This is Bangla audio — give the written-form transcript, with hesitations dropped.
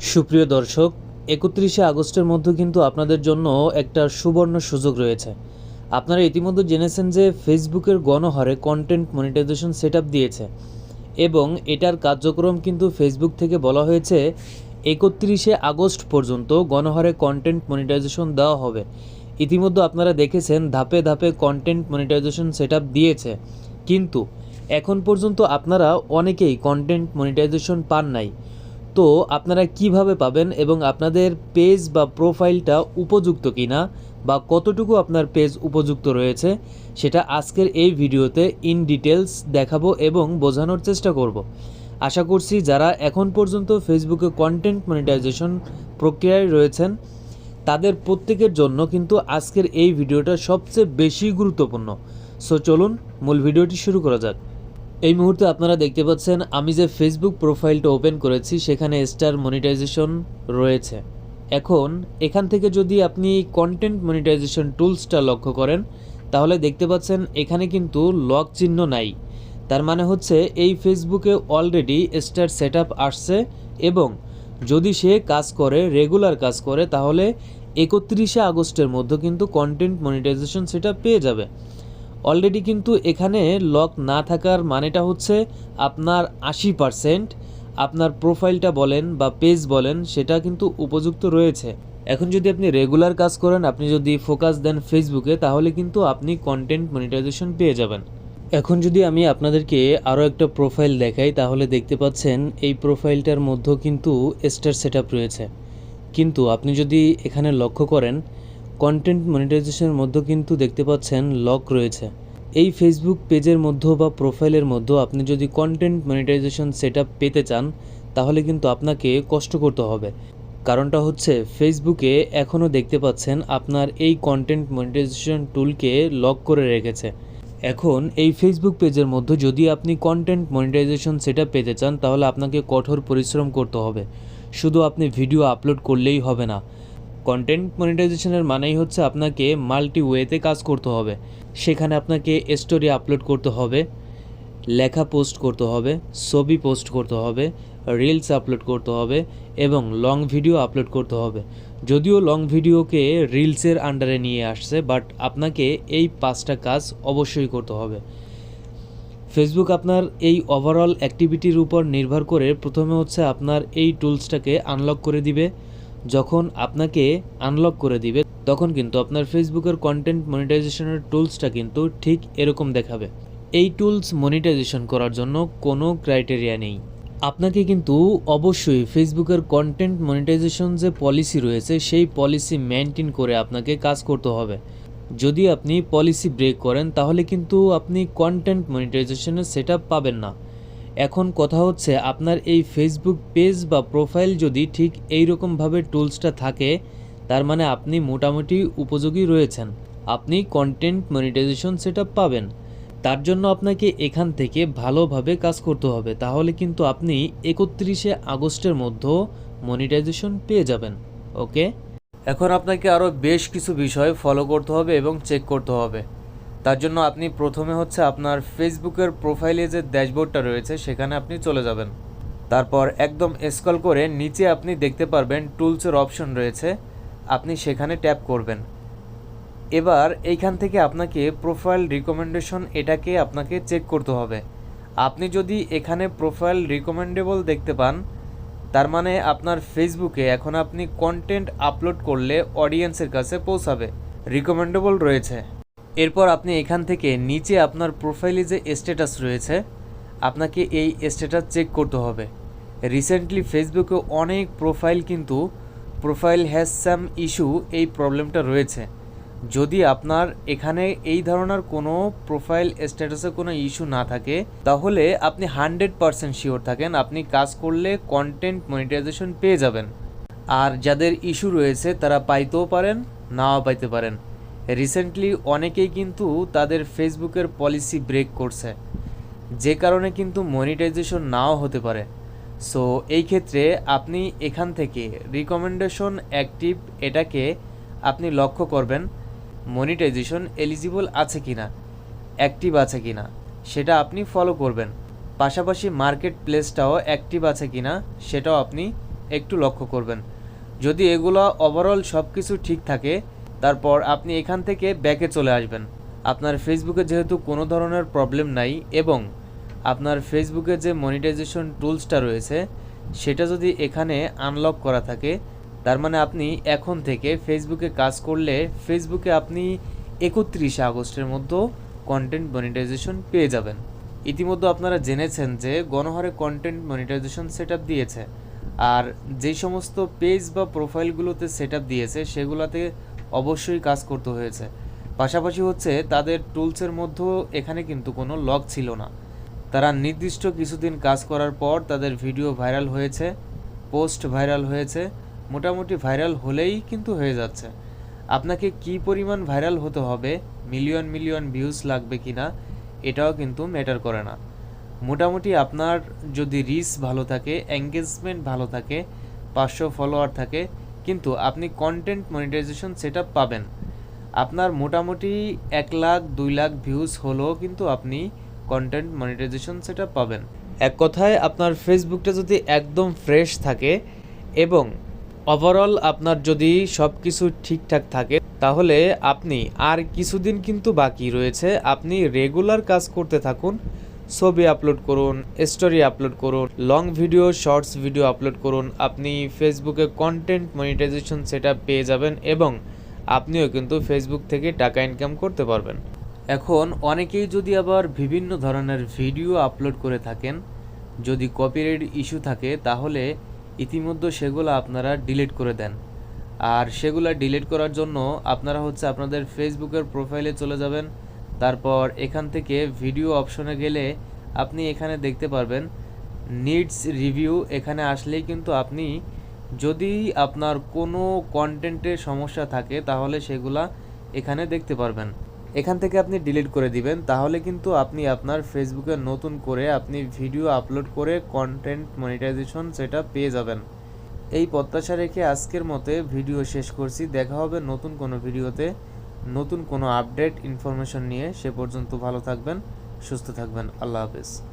সুপ্রিয় দর্শক, ৩১শে আগস্টের মধ্যে কিন্তু আপনাদের জন্য একটা সুবর্ণ সুযোগ রয়েছে। আপনারা ইতিমধ্যে জেনেছেন যে ফেসবুকের গণহারে কন্টেন্ট মনিটাইজেশন সেটআপ দিয়েছে এবং এটার কার্যক্রম কিন্তু ফেসবুক থেকে বলা হয়েছে ৩১শে আগস্ট পর্যন্ত গণহারে কন্টেন্ট মনিটাইজেশন দেওয়া হবে। ইতিমধ্যে আপনারা দেখেছেন ধাপে ধাপে কন্টেন্ট মনিটাইজেশন সেটআপ দিয়েছে, কিন্তু এখন পর্যন্ত আপনারা অনেকেই কন্টেন্ট মনিটাইজেশন পান নাই। তো আপনারা কিভাবে পাবেন এবং আপনাদের পেজ বা প্রোফাইলটা উপযুক্ত কিনা বা কতটুকু আপনার পেজ উপযুক্ত রয়েছে সেটা আজকের এই ভিডিওতে ইন ডিটেলস দেখাবো এবং বোঝানোর চেষ্টা করব। আশা করছি যারা এখন পর্যন্ত ফেসবুকে কন্টেন্ট মনিটাইজেশন প্রক্রিয়ায় রয়েছেন তাদের প্রত্যেকের জন্য কিন্তু আজকের এই ভিডিওটা সবচেয়ে বেশি গুরুত্বপূর্ণ। সো চলুন মূল ভিডিওটি শুরু করা যাক। এই মুহূর্তে আপনারা দেখতে পাচ্ছেন আমি যে ফেসবুক প্রোফাইলটা ওপেন করেছি সেখানে স্টার মনিটাইজেশন রয়েছে। এখন এখান থেকে যদি আপনি কন্টেন্ট মনিটাইজেশন টুলসটা লক্ষ্য করেন তাহলে দেখতে পাচ্ছেন এখানে কিন্তু লক চিহ্ন নাই। তার মানে হচ্ছে এই ফেসবুকে অলরেডি স্টার সেটআপ আসছে এবং যদি সে কাজ করে, রেগুলার কাজ করে, তাহলে ৩১শে আগস্টের মধ্যে কিন্তু কন্টেন্ট মনিটাইজেশন সেটআপ পেয়ে যাবে। অলরেডি কিন্তু এখানে লক না থাকার মানেটা হচ্ছে আপনার ৮০% আপনার প্রোফাইলটা বলেন বা পেজ বলেন সেটা কিন্তু উপযুক্ত রয়েছে। এখন যদি আপনি রেগুলার কাজ করেন, আপনি যদি ফোকাস দেন ফেসবুকে, তাহলে কিন্তু আপনি কন্টেন্ট মনিটাইজেশন পেয়ে যাবেন। এখন যদি আমি আপনাদেরকে আরও একটা প্রোফাইল দেখাই তাহলে দেখতে পাচ্ছেন এই প্রোফাইলটার মধ্যেও কিন্তু স্টার সেটআপ রয়েছে, কিন্তু আপনি যদি এখানে লক্ষ্য করেন কন্টেন্ট মনিটাইজেশনের মধ্যে কিন্তু দেখতে পাচ্ছেন লক রয়েছে। এই ফেসবুক পেজের মধ্যে বা প্রোফাইলের মধ্যে আপনি যদি কন্টেন্ট মনিটাইজেশন সেটআপ পেতে চান তাহলে কিন্তু আপনাকে কষ্ট করতে হবে। কারণটা হচ্ছে ফেসবুকে এখনও দেখতে পাচ্ছেন আপনার এই কন্টেন্ট মনিটাইজেশন টুলকে লক করে রেখেছে। এখন এই ফেসবুক পেজের মধ্যে যদি আপনি কন্টেন্ট মনিটাইজেশন সেটআপ পেতে চান তাহলে আপনাকে কঠোর পরিশ্রম করতে হবে। শুধু আপনি ভিডিও আপলোড করলেই হবে না। কন্টেন্ট মনিটাইজেশনের মানেই হচ্ছে আপনাকে মাল্টি ওয়েতে কাজ করতে হবে। সেখানে আপনাকে স্টোরি আপলোড করতে হবে, লেখা পোস্ট করতে হবে, ছবি পোস্ট করতে হবে, রিলস আপলোড করতে হবে এবং লং ভিডিও আপলোড করতে হবে। যদিও লং ভিডিওকে রিলসের আন্ডারে নিয়ে আসছে, বাট আপনাকে এই 5টা কাজ অবশ্যই করতে হবে। ফেসবুক আপনার এই ওভারঅল অ্যাক্টিভিটির উপর নির্ভর করে প্রথমে হচ্ছে আপনার এই টুলসটাকে আনলক করে দিবে। যখন আপনাকে আনলক করে দিবে তখন কিন্তু আপনার ফেসবুকের কন্টেন্ট মনিটাইজেশনের টুলসটা কিন্তু ঠিক এরকম দেখাবে। এই টুলস মনিটাইজেশন করার জন্য কোনো ক্রাইটেরিয়া নেই। আপনাকে কিন্তু অবশ্যই ফেসবুকের কন্টেন্ট মনিটাইজেশন যে পলিসি রয়েছে সেই পলিসি মেনটেন করে আপনাকে কাজ করতে হবে। যদি আপনি পলিসি ব্রেক করেন তাহলে কিন্তু আপনি কন্টেন্ট মনিটাইজেশনের সেটআপ পাবেন না। এখন কথা হচ্ছে আপনার এই ফেসবুক পেজ বা প্রোফাইল যদি ঠিক এই রকমভাবে টুলসটা থাকে তার মানে আপনি মোটামুটি উপযোগী রয়েছেন, আপনি কন্টেন্ট মনিটাইজেশন সেটআপ পাবেন। তার জন্য আপনাকে এখান থেকে ভালোভাবে কাজ করতে হবে, তাহলে কিন্তু আপনি ৩১শে আগস্টের মধ্যে মনিটাইজেশন পেয়ে যাবেন। ওকে, এখন আপনাকে আরও বেশ কিছু বিষয় ফলো করতে হবে এবং চেক করতে হবে। তার জন্য আপনি প্রথমে হচ্ছে আপনার ফেসবুকের প্রোফাইলে যে ড্যাশবোর্ডটা রয়েছে সেখানে আপনি চলে যাবেন। তারপর একদম স্ক্রল করে নিচে আপনি দেখতে পারবেন টুলসের অপশন রয়েছে, আপনি সেখানে ট্যাপ করবেন। এবার এইখান থেকে আপনাকে প্রোফাইল রিকমেন্ডেশন এটাকে আপনাকে চেক করতে হবে। আপনি যদি এখানে প্রোফাইল রিকমেন্ডেবল দেখতে পান তার মানে আপনার ফেসবুকে এখন আপনি কন্টেন্ট আপলোড করলে অডিয়েন্সের কাছে পৌঁছাবে, রিকমেন্ডেবল রয়েছে। এরপর আপনি এখান থেকে নিচে আপনার প্রোফাইলে যে স্ট্যাটাস রয়েছে আপনাকে এই স্ট্যাটাস চেক করতে হবে। রিসেন্টলি ফেসবুকে অনেক প্রোফাইল কিন্তু প্রোফাইল হ্যাজ সাম ইস্যু এই প্রবলেমটা রয়েছে। যদি আপনার এখানে এই ধরনের কোনো প্রোফাইল স্ট্যাটাসে কোনো ইস্যু না থাকে তাহলে আপনি 100% শিওর থাকেন আপনি কাজ করলে কন্টেন্ট মনিটাইজেশন পেয়ে যাবেন। আর যাদের ইস্যু রয়েছে তারা পাইতেও পারেন, নাও পাইতে পারেন। রিসেন্টলি অনেকেই কিন্তু তাদের ফেসবুকের পলিসি ব্রেক করছে, যে কারণে কিন্তু মনিটাইজেশন নাও হতে পারে। সো এই ক্ষেত্রে আপনি এখান থেকে রিকমেন্ডেশন অ্যাক্টিভ এটাকে আপনি লক্ষ্য করবেন, মনিটাইজেশন এলিজিবল আছে কিনা, অ্যাক্টিভ আছে কিনা সেটা আপনি ফলো করবেন। পাশাপাশি মার্কেট প্লেসটাও অ্যাক্টিভ আছে কিনা সেটাও আপনি একটু লক্ষ্য করবেন। যদি এগুলো ওভারঅল সব কিছু ঠিক থাকে, তারপর আপনি এখান থেকে ব্যাকে চলে আসবেন। আপনার ফেসবুকে যেহেতু কোনো ধরনের প্রবলেম নাই এবং আপনার ফেসবুকে যে মনিটাইজেশন টুলসটা রয়েছে সেটা যদি এখানে আনলক করা থাকে, তার মানে আপনি এখন থেকে ফেসবুকে কাজ করলে ফেসবুকে আপনি 31 আগস্টের মধ্যে কন্টেন্ট মনিটাইজেশন পেয়ে যাবেন। ইতিমধ্যে আপনারা জেনেছেন যে গণহারে কন্টেন্ট মনিটাইজেশন সেটআপ দিয়েছে, আর যে সমস্ত পেজ বা প্রোফাইলগুলোতে সেটআপ দিয়েছে সেগুলোতে অবশ্যই কাজ করতে হয়েছে। পাশাপাশি হচ্ছে তাদের টুলসের মধ্যেও এখানে কিন্তু কোনো লক ছিল না। তারা নির্দিষ্ট কিছুদিন কাজ করার পর তাদের ভিডিও ভাইরাল হয়েছে, পোস্ট ভাইরাল হয়েছে, মোটামুটি ভাইরাল হলেই কিন্তু হয়ে যাচ্ছে। আপনাকে কি পরিমাণ ভাইরাল হতে হবে, মিলিয়ন মিলিয়ন ভিউজ লাগবে কিনা, এটাও কিন্তু ম্যাটার করে না। মোটামুটি আপনার যদি রিচ ভালো থাকে, এঙ্গেজমেন্ট ভালো থাকে, 500 ফলোয়ার থাকে, কিন্তু আপনি কন্টেন্ট মনিটাইজেশন সেটআপ পাবেন। আপনার মোটামুটি 1 লাখ 2 লাখ ভিউজ হলেও কিন্তু আপনি কন্টেন্ট মনিটাইজেশন সেটআপ পাবেন। এক কথায় আপনার ফেসবুকটা যদি একদম ফ্রেশ থাকে এবং ওভারঅল আপনার যদি সব কিছু ঠিকঠাক থাকে, তাহলে আপনি আর কিছুদিন কিন্তু বাকি রয়েছে। আপনি রেগুলার কাজ করতে থাকুন, ছবি আপলোড করুন, স্টোরি আপলোড করুন, long video, shorts video upload করুন। আপনি ফেসবুকে কন্টেন্ট মনিটাইজেশন সেটআপ পেয়ে যাবেন এবং আপনিও কিন্তু ফেসবুক থেকে টাকা ইনকাম করতে পারবেন। এখন অনেকেই যদি আবার বিভিন্ন ধরনের ভিডিও আপলোড করে থাকেন, যদি কপিরাইট ইস্যু থাকে, তাহলে ইতিমধ্যে সেগুলো আপনারা ডিলিট করে দেন। আর সেগুলো ডিলিট করার জন্য আপনারা হচ্ছে আপনাদের ফেসবুকের প্রোফাইলে চলে যাবেন। তারপর এখান থেকে ভিডিও অপশনে গেলে আপনি এখানে দেখতে পারবেন নিডস রিভিউ। এখানে আসলেই কিন্তু আপনি যদি আপনার কোনো কন্টেন্টের সমস্যা থাকে তাহলে সেগুলা এখানে দেখতে পারবেন। এখান থেকে আপনি ডিলিট করে দিবেন, তাহলে কিন্তু আপনি আপনার ফেসবুকে নতুন করে আপনি ভিডিও আপলোড করে কন্টেন্ট মনিটাইজেশন সেটা পেয়ে যাবেন। এই প্রত্যাশা রেখে আজকের মতে ভিডিও শেষ করছি। দেখা হবে নতুন কোনো ভিডিওতে, নতুন কোনো আপডেট ইনফরমেশন নিয়ে। সে পর্যন্ত ভালো থাকবেন, সুস্থ থাকবেন। আল্লাহ হাফেজ।